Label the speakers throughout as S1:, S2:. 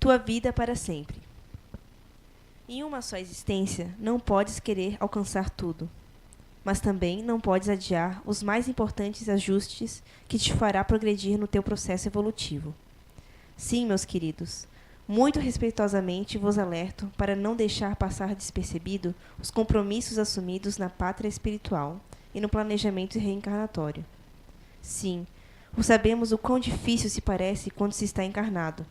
S1: tua vida para sempre. Em uma só existência, não podes querer alcançar tudo, mas também não podes adiar os mais importantes ajustes que te fará progredir no teu processo evolutivo. Sim, meus queridos, muito respeitosamente vos alerto para não deixar passar despercebido os compromissos assumidos na pátria espiritual e no planejamento reencarnatório. Sim, sabemos o quão difícil se parece quando se está encarnado.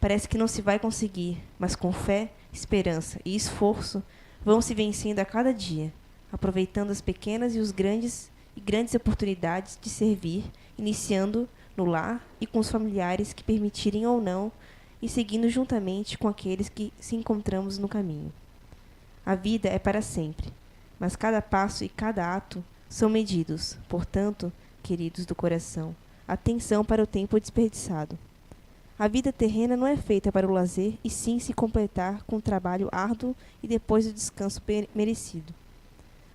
S1: Parece que não se vai conseguir, mas com fé, esperança e esforço vão se vencendo a cada dia, aproveitando as pequenas e grandes oportunidades de servir, iniciando no lar e com os familiares que permitirem ou não, e seguindo juntamente com aqueles que se encontramos no caminho. A vida é para sempre, mas cada passo e cada ato são medidos. Portanto, queridos do coração, atenção para o tempo desperdiçado. A vida terrena não é feita para o lazer, e sim se completar com um trabalho árduo e depois o descanso merecido.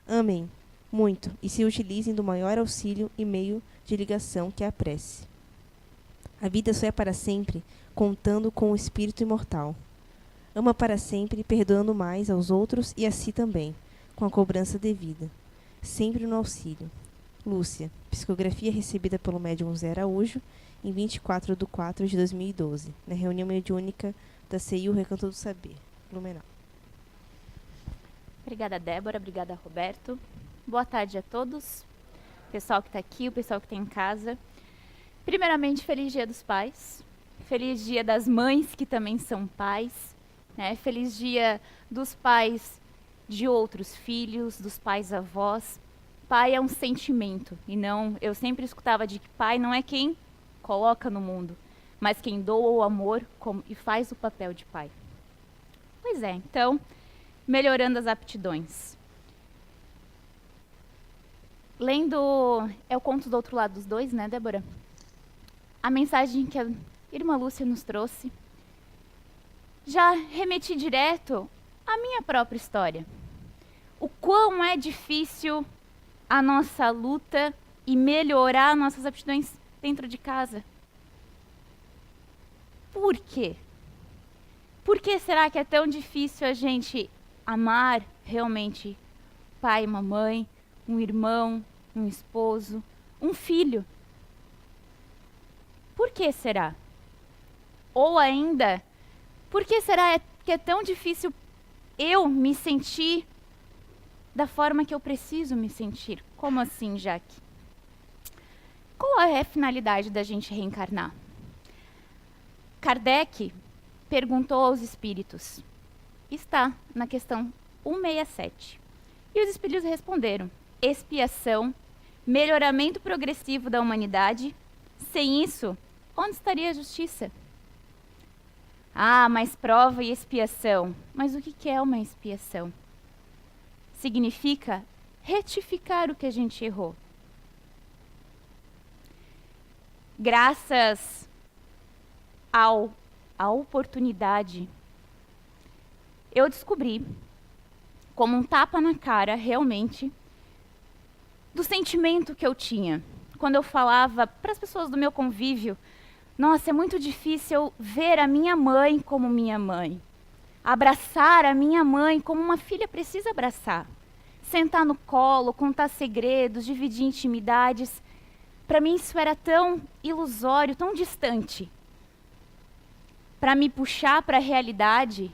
S1: Amem muito e se utilizem do maior auxílio e meio de ligação que é a prece. A vida só é para sempre, contando com o espírito imortal. Ama para sempre, perdoando mais aos outros e a si também, com a cobrança devida. Sempre no auxílio. Lúcia, psicografia recebida pelo médium Zé Araújo, em 24/4/2012, na reunião mediúnica da CIU Recanto do Saber, Blumenau.
S2: Obrigada, Débora. Obrigada, Roberto. Boa tarde a todos. O pessoal que está aqui, o pessoal que está em casa. Primeiramente, feliz Dia dos Pais. Feliz Dia das Mães, que também são pais. Né? Feliz Dia dos pais de outros filhos, dos pais avós. Pai é um sentimento, e não... Eu sempre escutava de que pai não é quem coloca no mundo, mas quem doa o amor e faz o papel de pai. Pois é, então, melhorando as aptidões. Lendo É o Conto do Outro Lado dos Dois, né, Débora? A mensagem que a irmã Lúcia nos trouxe, já remeti direto à minha própria história. O quão é difícil a nossa luta e melhorar nossas aptidões dentro de casa. Por quê? Por que será que é tão difícil a gente amar realmente pai, mamãe, um irmão, um esposo, um filho? Por que será? Ou ainda, por que será que é tão difícil eu me sentir da forma que eu preciso me sentir? Como assim, Jaque? Qual é a finalidade da gente reencarnar? Kardec perguntou aos espíritos. Está na questão 167. E os espíritos responderam: expiação, melhoramento progressivo da humanidade. Sem isso, onde estaria a justiça? Ah, mas prova e expiação. Mas o que é uma expiação? Significa retificar o que a gente errou. Graças à oportunidade, eu descobri, como um tapa na cara, realmente, do sentimento que eu tinha. Quando eu falava para as pessoas do meu convívio, nossa, é muito difícil ver a minha mãe como minha mãe. Abraçar a minha mãe como uma filha precisa abraçar. Sentar no colo, contar segredos, dividir intimidades. Para mim isso era tão ilusório, tão distante. Para me puxar para a realidade,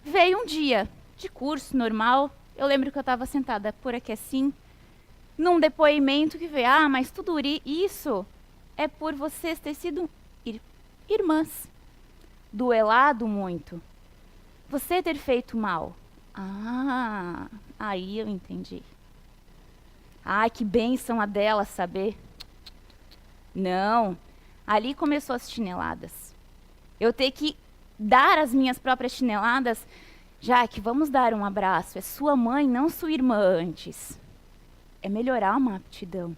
S2: veio um dia de curso normal. Eu lembro que eu estava sentada por aqui assim, num depoimento que veio: mas tudo isso é por vocês terem sido irmãs, duelado muito, você ter feito mal. Aí eu entendi. Que bênção a dela saber. Não, ali começou as chineladas. Eu ter que dar as minhas próprias chineladas. Jaque, vamos dar um abraço. É sua mãe, não sua irmã antes. É melhorar uma aptidão.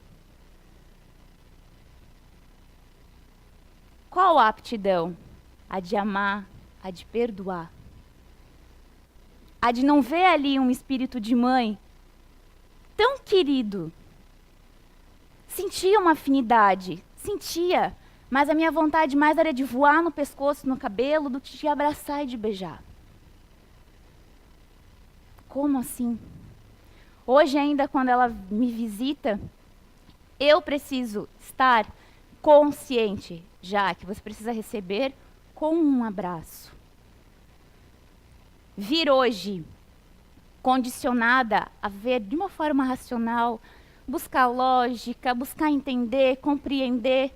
S2: Qual a aptidão? A de amar, a de perdoar. A de não ver ali um espírito de mãe tão querido. Sentia uma afinidade, sentia, Mas a minha vontade mais era de voar no pescoço, no cabelo, do que de abraçar e de beijar. Como assim? Hoje ainda, quando ela me visita, eu preciso estar consciente, já que você precisa receber com um abraço. Vir hoje condicionada a ver de uma forma racional, buscar lógica, buscar entender, compreender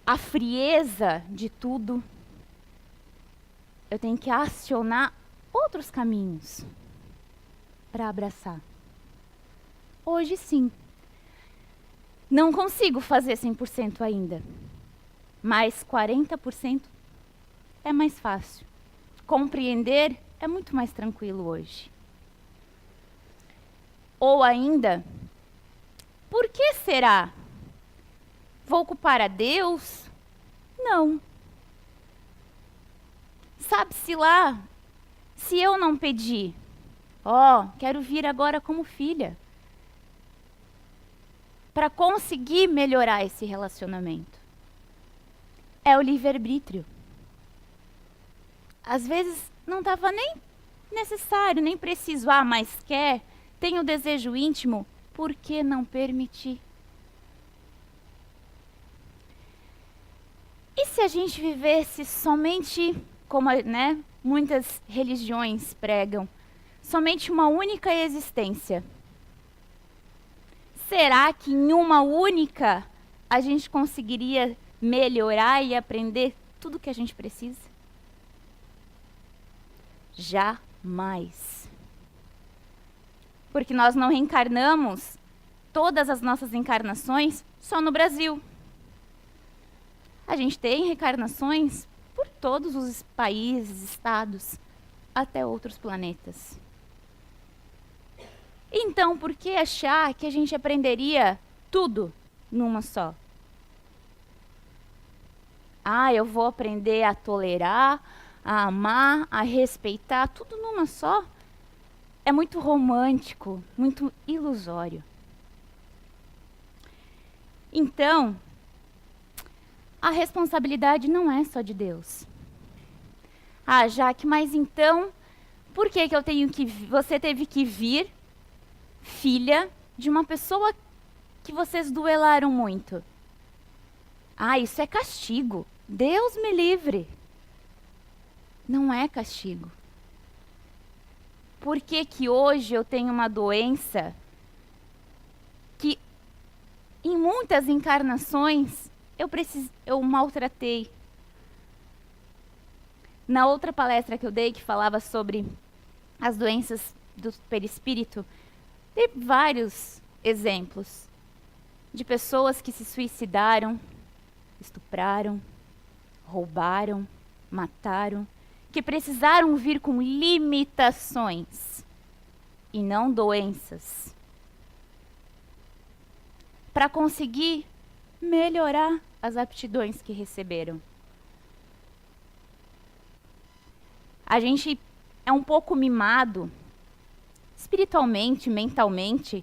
S2: a frieza de tudo, eu tenho que acionar outros caminhos para abraçar. Hoje sim. Não consigo fazer 100% ainda, mas 40% é mais fácil. Compreender é muito mais tranquilo hoje. Ou ainda, por que será? Vou culpar a Deus? Não. Sabe-se lá, se eu não pedir, quero vir agora como filha, para conseguir melhorar esse relacionamento. É o livre-arbítrio. Às vezes não estava nem necessário, nem preciso, mas quer, tem o desejo íntimo, por que não permitir? E se a gente vivesse somente, como muitas religiões pregam, somente uma única existência? Será que em uma única a gente conseguiria melhorar e aprender tudo o que a gente precisa? Jamais. Porque nós não reencarnamos todas as nossas encarnações só no Brasil. A gente tem reencarnações por todos os países, estados, até outros planetas. Então, por que achar que a gente aprenderia tudo numa só? Eu vou aprender a tolerar, a amar, a respeitar, tudo numa só? É muito romântico, muito ilusório. Então, a responsabilidade não é só de Deus. Jaque, mas então, por que você teve que vir, filha de uma pessoa que vocês duelaram muito? Isso é castigo. Deus me livre. Não é castigo. Por que que hoje eu tenho uma doença que em muitas encarnações eu maltratei? Na outra palestra que eu dei, que falava sobre as doenças do perispírito, dei vários exemplos de pessoas que se suicidaram, estupraram, roubaram, mataram, que precisaram vir com limitações e não doenças, para conseguir melhorar as aptidões que receberam. A gente é um pouco mimado, espiritualmente, mentalmente,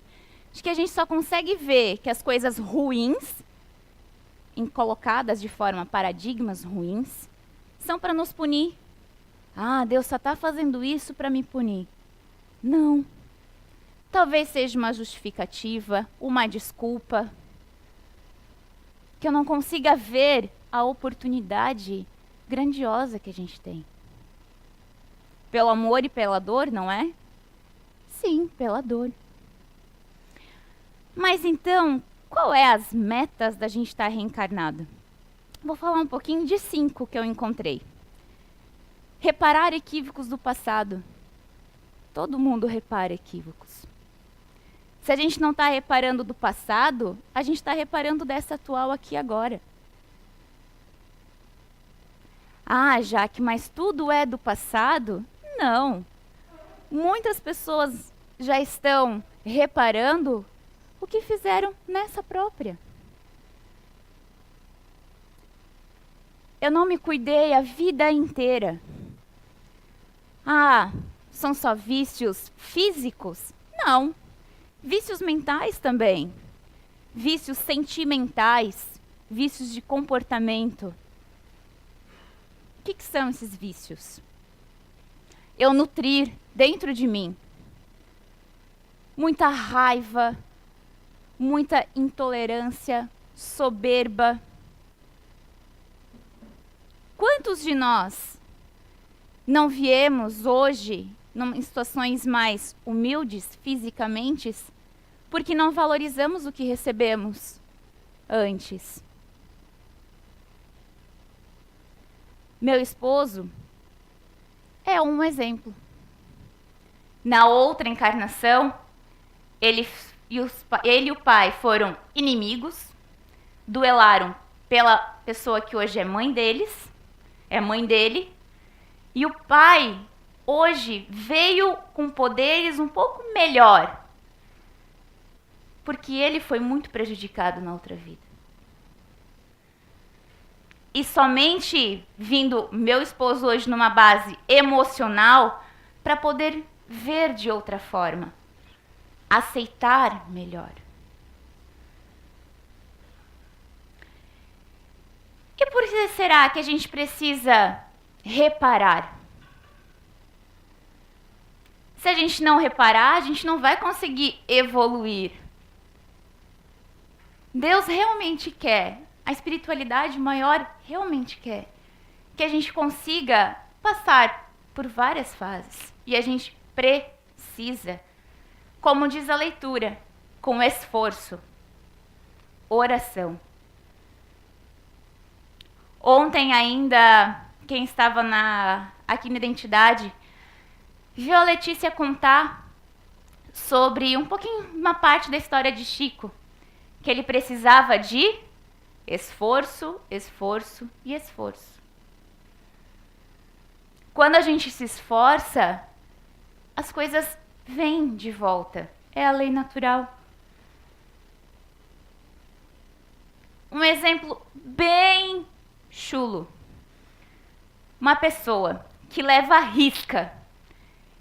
S2: de que a gente só consegue ver que as coisas ruins, colocadas de forma paradigmas ruins, são para nos punir. Deus só está fazendo isso para me punir. Não. Talvez seja uma justificativa, uma desculpa, que eu não consiga ver a oportunidade grandiosa que a gente tem. Pelo amor e pela dor, não é? Sim, pela dor. Mas então, qual é as metas da gente estar reencarnado? Vou falar um pouquinho de 5 que eu encontrei. Reparar equívocos do passado. Todo mundo repara equívocos. Se a gente não está reparando do passado, a gente está reparando dessa atual aqui agora. Jaque, mas tudo é do passado? Não. Muitas pessoas já estão reparando o que fizeram nessa própria. Eu não me cuidei a vida inteira. São só vícios físicos? Não. Vícios mentais também. Vícios sentimentais. vícios de comportamento. O que são esses vícios? Eu nutrir dentro de mim muita raiva, muita intolerância, soberba. Quantos de nós não viemos hoje em situações mais humildes fisicamente porque não valorizamos o que recebemos antes? Meu esposo é um exemplo. Na outra encarnação, ele e o pai foram inimigos, duelaram pela pessoa que hoje é mãe deles, é mãe dele, e o pai hoje veio com poderes um pouco melhor, porque ele foi muito prejudicado na outra vida. E somente vindo meu esposo hoje numa base emocional para poder ver de outra forma, aceitar melhor. E por que será que a gente precisa reparar? Se a gente não reparar, a gente não vai conseguir evoluir. Deus realmente quer, a espiritualidade maior realmente quer que a gente consiga passar por várias fases. E a gente precisa, como diz a leitura, com esforço, oração. Ontem ainda, quem estava aqui na Identidade, viu a Letícia contar sobre uma parte da história de Chico, que ele precisava de esforço, esforço e esforço. Quando a gente se esforça, as coisas vêm de volta. É a lei natural. Um exemplo bem chulo. Uma pessoa que leva a risca,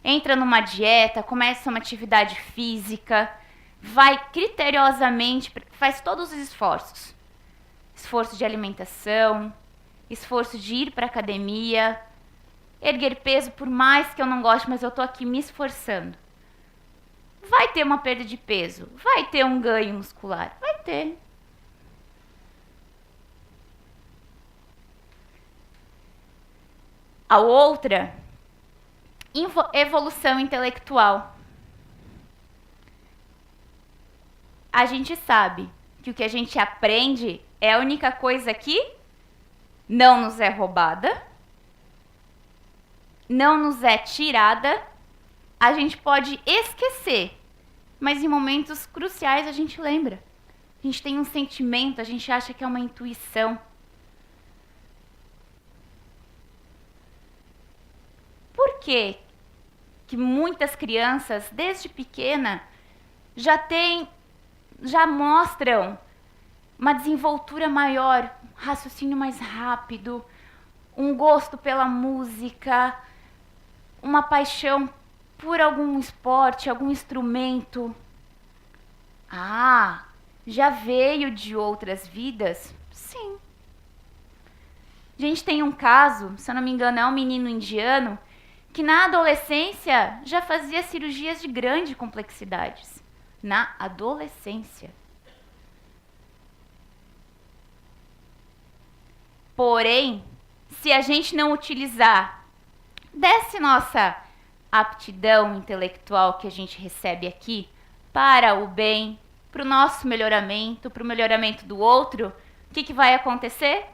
S2: entra numa dieta, começa uma atividade física, vai criteriosamente, faz todos os esforços. Esforço de alimentação, esforço de ir para a academia, erguer peso, por mais que eu não goste, mas eu estou aqui me esforçando. Vai ter uma perda de peso, vai ter um ganho muscular, vai ter. A outra, evolução intelectual. A gente sabe que o que a gente aprende é a única coisa que não nos é roubada, não nos é tirada. A gente pode esquecer, mas em momentos cruciais a gente lembra. A gente tem um sentimento, a gente acha que é uma intuição. Por que muitas crianças, desde pequena, já mostram uma desenvoltura maior, raciocínio mais rápido, um gosto pela música, uma paixão por algum esporte, algum instrumento? Ah, já veio de outras vidas? Sim. A gente tem um caso, se eu não me engano, é um menino indiano, que na adolescência já fazia cirurgias de grande complexidades. Na adolescência. Porém, se a gente não utilizar dessa nossa aptidão intelectual que a gente recebe aqui para o bem, para o nosso melhoramento, para o melhoramento do outro, o que vai acontecer?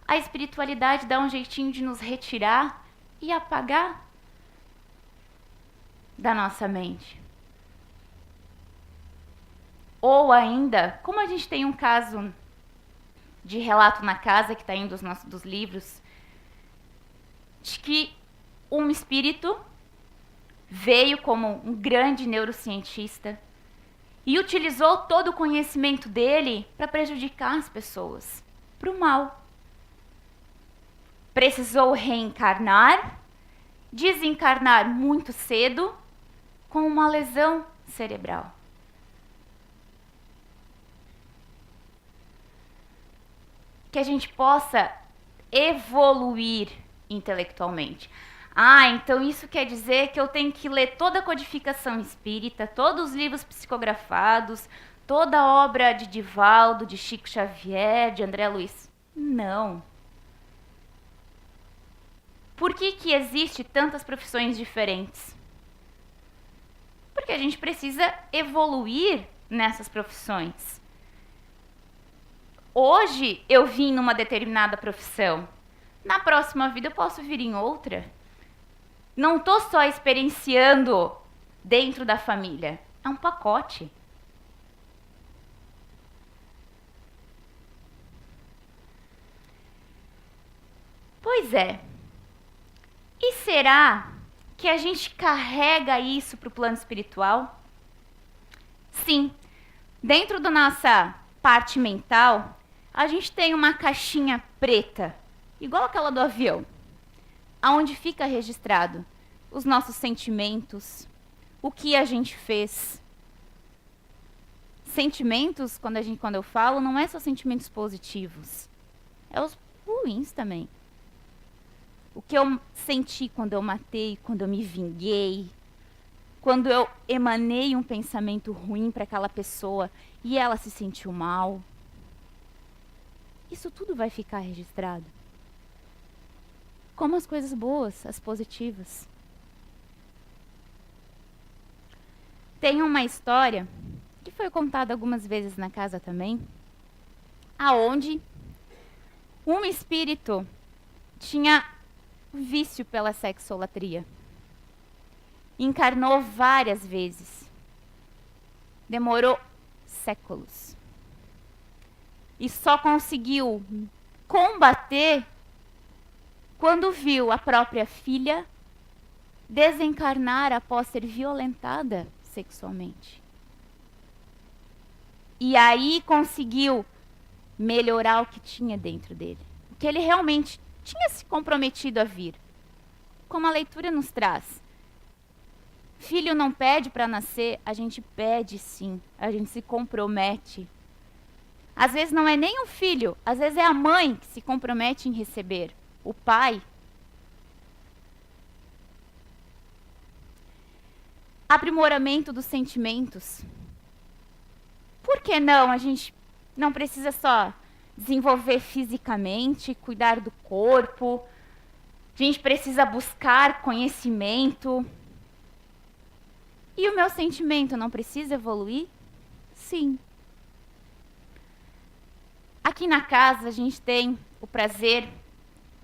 S2: A espiritualidade dá um jeitinho de nos retirar e apagar da nossa mente. Ou ainda, como a gente tem um caso de relato na casa, que está em dos livros, de que um espírito veio como um grande neurocientista e utilizou todo o conhecimento dele para prejudicar as pessoas, para o mal. Precisou reencarnar, desencarnar muito cedo, com uma lesão cerebral. que a gente possa evoluir intelectualmente. Ah, então isso quer dizer que eu tenho que ler toda a codificação espírita, todos os livros psicografados, toda a obra de Divaldo, de Chico Xavier, de André Luiz. Não. Por que existe tantas profissões diferentes? Porque a gente precisa evoluir nessas profissões. Hoje eu vim numa determinada profissão. Na próxima vida eu posso vir em outra. Não estou só experienciando dentro da família. É um pacote. Pois é. E será que a gente carrega isso para o plano espiritual? Sim. Dentro da nossa parte mental, a gente tem uma caixinha preta, igual aquela do avião, aonde fica registrado os nossos sentimentos, o que a gente fez. Sentimentos, quando eu falo, não é só sentimentos positivos, é os ruins também. O que eu senti quando eu matei, quando eu me vinguei, quando eu emanei um pensamento ruim para aquela pessoa e ela se sentiu mal. Isso tudo vai ficar registrado. Como as coisas boas, as positivas. Tem uma história que foi contada algumas vezes na casa também, aonde um espírito tinha vício pela sexolatria. Encarnou várias vezes. Demorou séculos. E só conseguiu combater quando viu a própria filha desencarnar após ser violentada sexualmente. E aí conseguiu melhorar o que tinha dentro dele. O que ele realmente tinha se comprometido a vir. Como a leitura nos traz. Filho não pede para nascer, a gente pede sim, a gente se compromete. Às vezes não é nem o filho, às vezes é a mãe que se compromete em receber, o pai. Aprimoramento dos sentimentos. Por que não? A gente não precisa só desenvolver fisicamente, cuidar do corpo. A gente precisa buscar conhecimento. E o meu sentimento não precisa evoluir? Sim. Aqui na casa a gente tem o prazer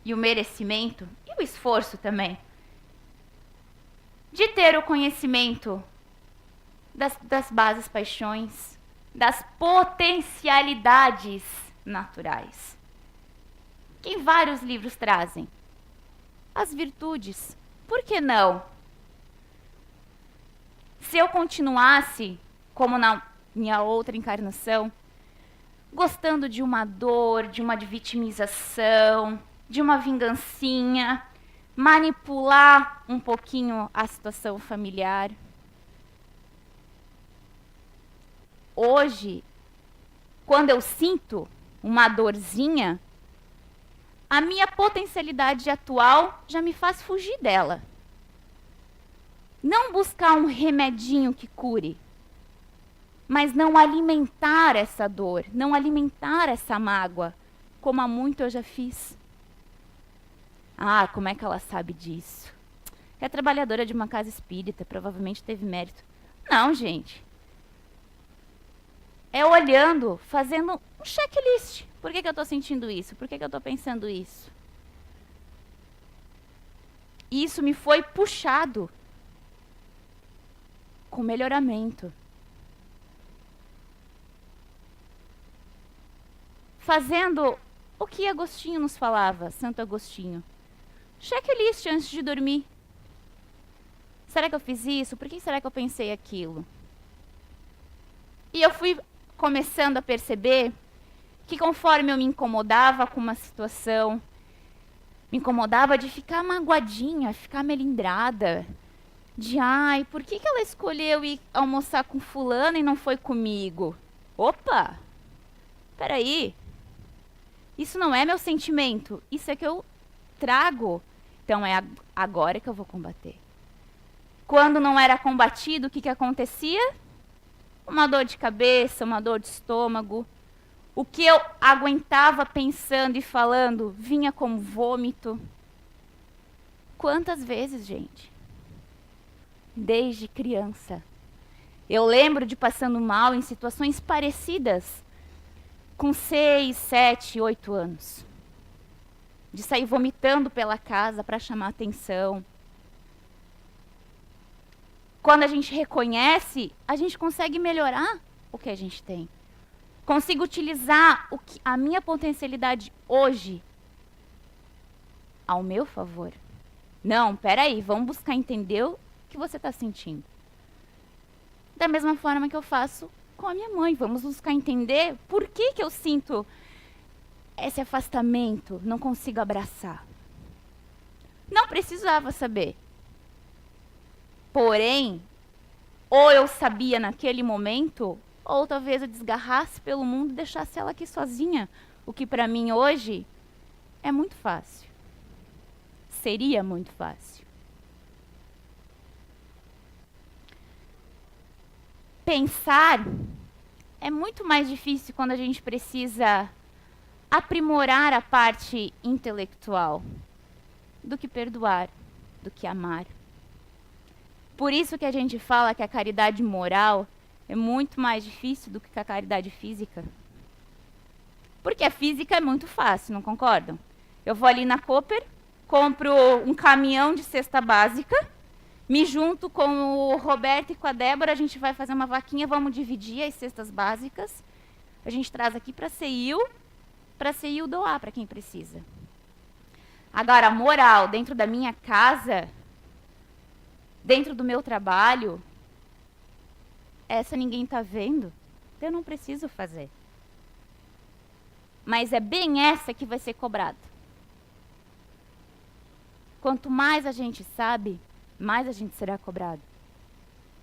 S2: e o merecimento, e o esforço também, de ter o conhecimento das bases paixões, das potencialidades naturais, que vários livros trazem. As virtudes, por que não? Se eu continuasse, como na minha outra encarnação, gostando de uma dor, de uma vitimização, de uma vingancinha, manipular um pouquinho a situação familiar. Hoje, quando eu sinto uma dorzinha, a minha potencialidade atual já me faz fugir dela. Não buscar um remedinho que cure, mas não alimentar essa dor, não alimentar essa mágoa, como há muito eu já fiz. Ah, como é que ela sabe disso? É trabalhadora de uma casa espírita, provavelmente teve mérito. Não, gente. É olhando, fazendo um checklist. Por que eu estou sentindo isso? Por que eu estou pensando isso? E isso me foi puxado com melhoramento. Fazendo o que Agostinho nos falava, Santo Agostinho. Checklist antes de dormir. Será que eu fiz isso? Por que será que eu pensei aquilo? E eu fui começando a perceber que conforme eu me incomodava com uma situação, me incomodava de ficar magoadinha, ficar melindrada, de ai, por que ela escolheu ir almoçar com fulano e não foi comigo? Opa! Peraí. Isso não é meu sentimento, isso é que eu trago. Então é agora que eu vou combater. Quando não era combatido, o que acontecia? Uma dor de cabeça, uma dor de estômago. O que eu aguentava pensando e falando vinha como vômito. Quantas vezes, gente? Desde criança. Eu lembro de passando mal em situações parecidas, com 6, 7, 8 anos. De sair vomitando pela casa para chamar atenção. Quando a gente reconhece, a gente consegue melhorar o que a gente tem. Consigo utilizar a minha potencialidade hoje ao meu favor. Não, peraí, vamos buscar entender o que você está sentindo. Da mesma forma que eu faço com a minha mãe. Vamos buscar entender por que eu sinto esse afastamento, não consigo abraçar. Não precisava saber. Porém, ou eu sabia naquele momento, ou talvez eu desgarrasse pelo mundo e deixasse ela aqui sozinha. O que para mim hoje é muito fácil. Seria muito fácil. Pensar é muito mais difícil quando a gente precisa aprimorar a parte intelectual do que perdoar, do que amar. Por isso que a gente fala que a caridade moral é muito mais difícil do que a caridade física. Porque a física é muito fácil, não concordam? Eu vou ali na Cooper, compro um caminhão de cesta básica, me junto com o Roberto e com a Débora, a gente vai fazer uma vaquinha, vamos dividir as cestas básicas. A gente traz aqui para a CEIU doar para quem precisa. Agora, a moral dentro da minha casa, dentro do meu trabalho, essa ninguém está vendo, eu não preciso fazer. Mas é bem essa que vai ser cobrada. Quanto mais a gente sabe, mais a gente será cobrado.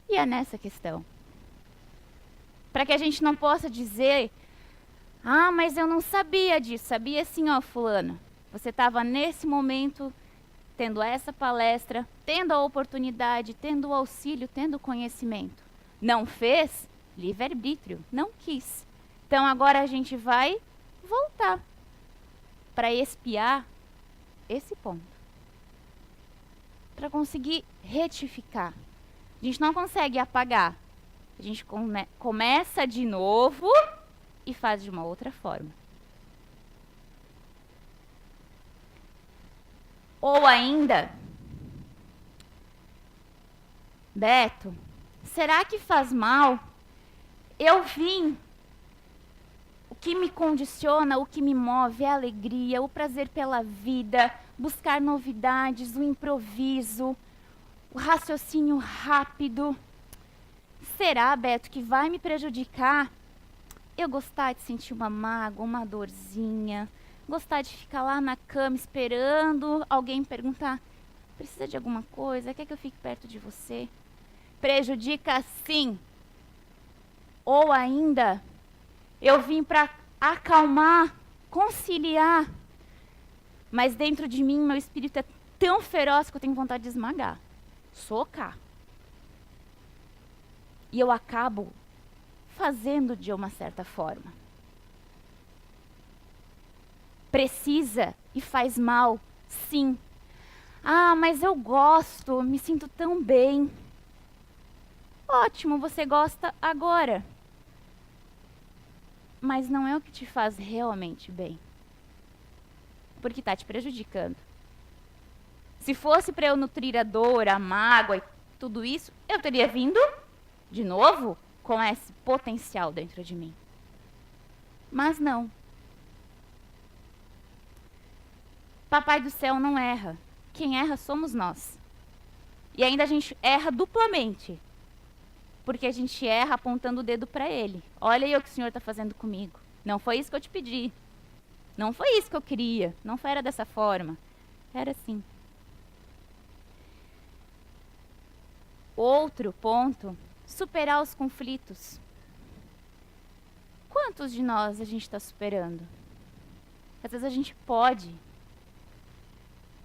S2: E é nessa questão. Para que a gente não possa dizer, ah, mas eu não sabia disso. Sabia sim, ó, fulana. Você estava nesse momento tendo essa palestra, tendo a oportunidade, tendo o auxílio, tendo o conhecimento. Não fez? Livre-arbítrio. Não quis. Então agora a gente vai voltar para expiar esse ponto. Para conseguir retificar. A gente não consegue apagar. A gente começa de novo e faz de uma outra forma. Ou ainda, Beto, será que faz mal? Eu vim. O que me condiciona, o que me move é a alegria, o prazer pela vida, buscar novidades, o improviso, o raciocínio rápido. Será, Beto, que vai me prejudicar eu gostar de sentir uma mágoa, uma dorzinha, gostar de ficar lá na cama esperando alguém perguntar, precisa de alguma coisa, quer que eu fique perto de você? Prejudica sim. Ou ainda, eu vim para acalmar, conciliar, mas dentro de mim meu espírito é tão feroz que eu tenho vontade de esmagar, socar. E eu acabo fazendo de uma certa forma. Precisa e faz mal, sim. Ah, mas eu gosto, me sinto tão bem. Ótimo, você gosta agora. Mas não é o que te faz realmente bem. Porque está te prejudicando. Se fosse para eu nutrir a dor, a mágoa e tudo isso, eu teria vindo, de novo, com esse potencial dentro de mim. Mas não. Papai do céu não erra. Quem erra somos nós. E ainda a gente erra duplamente. Porque a gente erra apontando o dedo para ele. Olha aí o que o Senhor está fazendo comigo. Não foi isso que eu te pedi. Não foi isso que eu queria. Não era dessa forma. Era assim. Outro ponto, superar os conflitos. Quantos de nós a gente está superando? Às vezes a gente pode.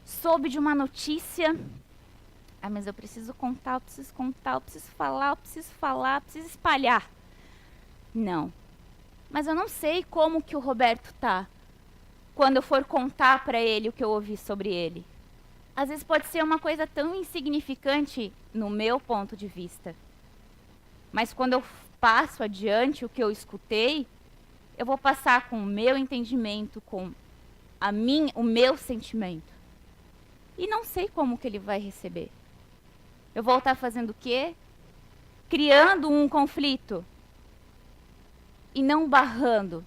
S2: Soube de uma notícia. Ah, mas eu preciso contar, eu preciso contar, eu preciso falar, eu preciso falar, eu preciso espalhar. Não. Mas eu não sei como que o Roberto tá quando eu for contar para ele o que eu ouvi sobre ele. Às vezes pode ser uma coisa tão insignificante no meu ponto de vista. Mas quando eu passo adiante o que eu escutei, eu vou passar com o meu entendimento, com o meu sentimento. E não sei como que ele vai receber. Eu vou estar fazendo o quê? Criando um conflito. E não barrando.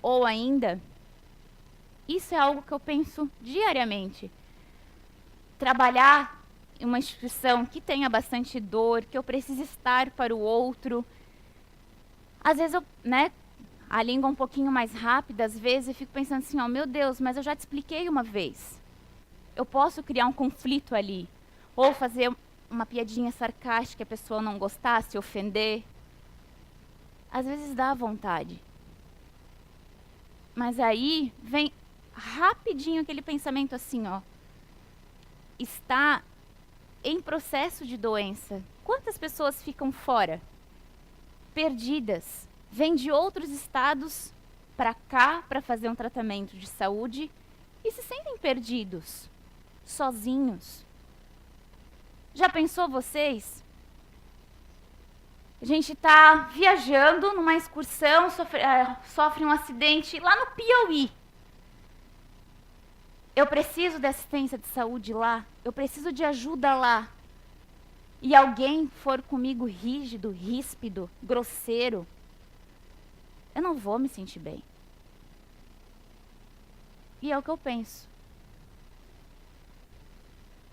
S2: Ou ainda, isso é algo que eu penso diariamente. Trabalhar em uma instituição que tenha bastante dor, que eu precise estar para o outro. Às vezes a língua um pouquinho mais rápida, às vezes eu fico pensando assim, meu Deus, mas eu já te expliquei uma vez. Eu posso criar um conflito ali. Ou fazer uma piadinha sarcástica, a pessoa não gostar, se ofender. Às vezes dá vontade. Mas aí vem rapidinho aquele pensamento assim, está em processo de doença. Quantas pessoas ficam fora? Perdidas. Vêm de outros estados para cá para fazer um tratamento de saúde e se sentem perdidos, sozinhos. Já pensou vocês? A gente está viajando numa excursão, sofre um acidente lá no Piauí. Eu preciso de assistência de saúde lá, eu preciso de ajuda lá. E alguém for comigo rígido, ríspido, grosseiro, eu não vou me sentir bem. E é o que eu penso.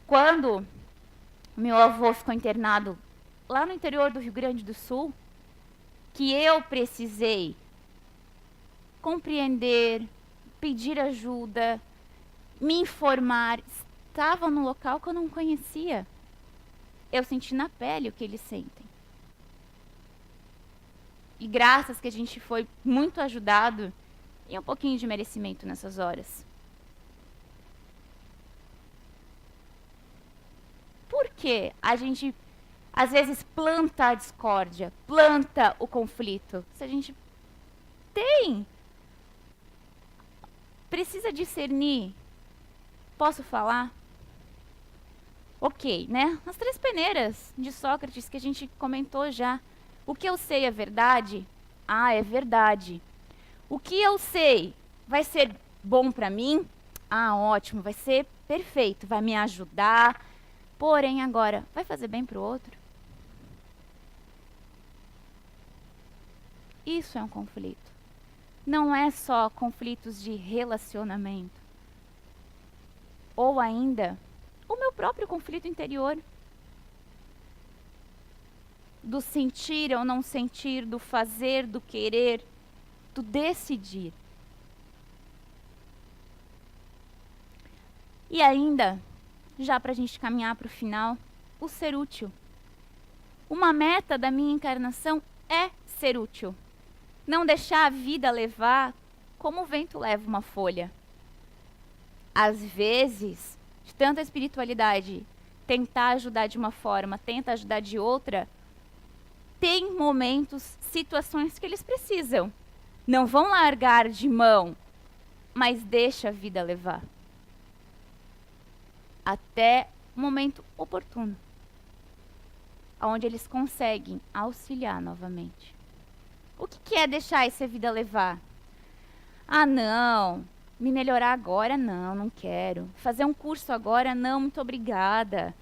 S2: Quando meu avô ficou internado lá no interior do Rio Grande do Sul, que eu precisei compreender, pedir ajuda, me informar, estava num local que eu não conhecia. Eu senti na pele o que eles sentem. E graças que a gente foi muito ajudado e um pouquinho de merecimento nessas horas. Por que a gente às vezes planta a discórdia, planta o conflito? Se a gente precisa discernir. Posso falar? Ok, né? As 3 peneiras de Sócrates que a gente comentou já. O que eu sei é verdade? Ah, é verdade. O que eu sei vai ser bom para mim? Ah, ótimo, vai ser perfeito, vai me ajudar. Porém, agora, vai fazer bem para o outro? Isso é um conflito. Não é só conflitos de relacionamento. Ou ainda, o meu próprio conflito interior. Do sentir ou não sentir, do fazer, do querer, do decidir. E ainda, já para a gente caminhar para o final, o ser útil. Uma meta da minha encarnação é ser útil. Não deixar a vida levar como o vento leva uma folha. Às vezes, de tanta espiritualidade, tentar ajudar de uma forma, tenta ajudar de outra, tem momentos, situações que eles precisam. Não vão largar de mão, mas deixa a vida levar. Até o momento oportuno, onde eles conseguem auxiliar novamente. O que é deixar essa vida levar? Ah, não, me melhorar agora? Não, não quero. Fazer um curso agora? Não, muito obrigada.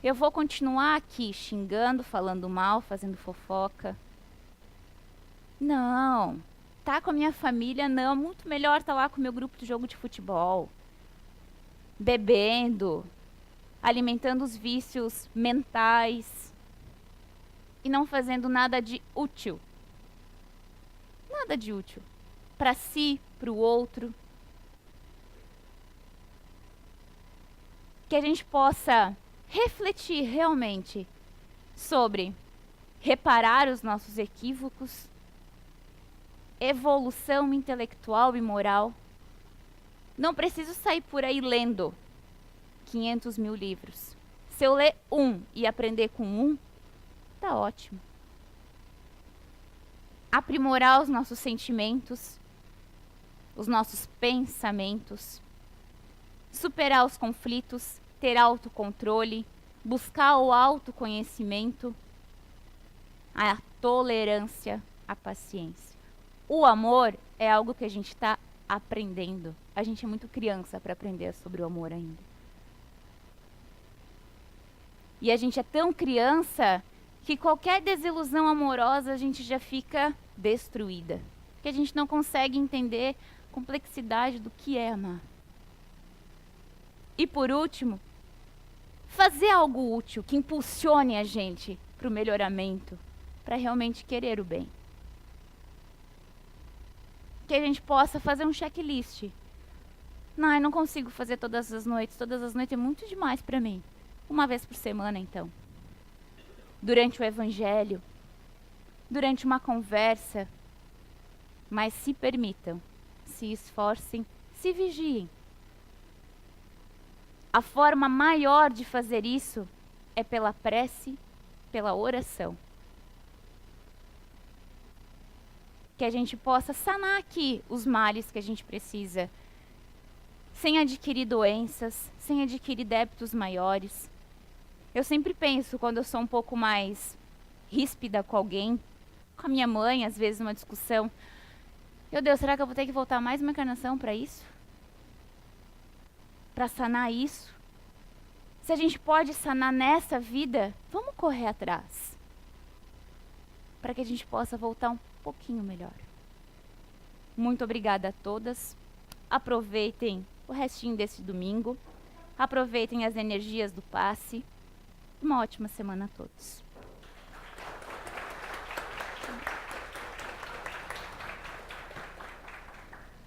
S2: Eu vou continuar aqui xingando, falando mal, fazendo fofoca. Não, tá com a minha família? Não, muito melhor tá lá com o meu grupo de jogo de futebol. Bebendo, alimentando os vícios mentais e não fazendo nada de útil. Nada de útil. Para si, para o outro. Que a gente possa refletir realmente sobre reparar os nossos equívocos, evolução intelectual e moral, não preciso sair por aí lendo 500 mil livros. Se eu ler um e aprender com um, tá ótimo. Aprimorar os nossos sentimentos, os nossos pensamentos, superar os conflitos, ter autocontrole, buscar o autoconhecimento, a tolerância, a paciência. O amor é algo que a gente está aprendendo. A gente é muito criança para aprender sobre o amor ainda. E a gente é tão criança que qualquer desilusão amorosa a gente já fica destruída. Porque a gente não consegue entender a complexidade do que é amar. E por último, fazer algo útil que impulsione a gente para o melhoramento, para realmente querer o bem. Que a gente possa fazer um checklist. Não, eu não consigo fazer todas as noites é muito demais para mim. Uma vez por semana, então. Durante o evangelho, durante uma conversa, mas se permitam, se esforcem, se vigiem. A forma maior de fazer isso é pela prece, pela oração. Que a gente possa sanar aqui os males que a gente precisa, sem adquirir doenças, sem adquirir débitos maiores. Eu sempre penso, quando eu sou um pouco mais ríspida com alguém, com a minha mãe, às vezes numa discussão, meu Deus, será que eu vou ter que voltar mais uma encarnação para isso? Para sanar isso? Se a gente pode sanar nessa vida, vamos correr atrás. Para que a gente possa voltar um pouquinho melhor. Muito obrigada a todas. Aproveitem o restinho desse domingo. Aproveitem as energias do passe. Uma ótima semana a todos.